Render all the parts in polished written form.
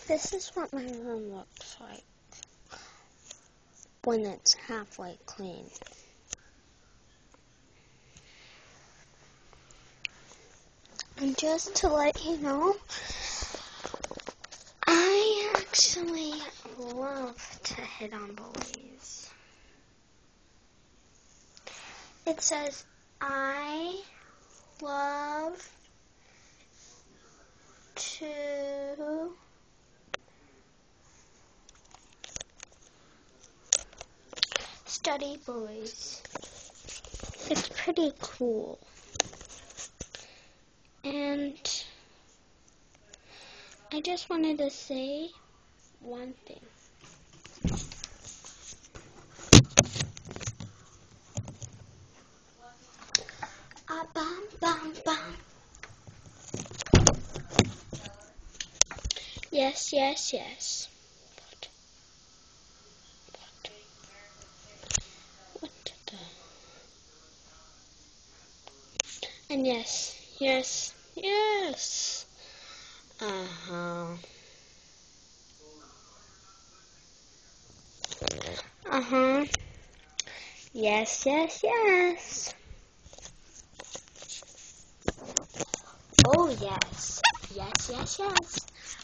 This is what my room looks like when it's halfway clean. And just to let you know, I actually love to hit on boys. It says, I love to study boys. It's pretty cool. And I just wanted to say one thing. Bum, bum, bum. Yes, yes, yes. What the? And yes, yes, yes. Uh-huh. Uh-huh. Yes, yes, yes. Oh, yes. Yes, yes, yes.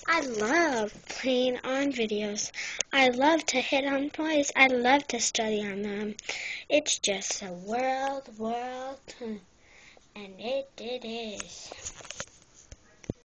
I love playing on videos. I love to hit on boys. I love to study on them. It's just a world, and it is.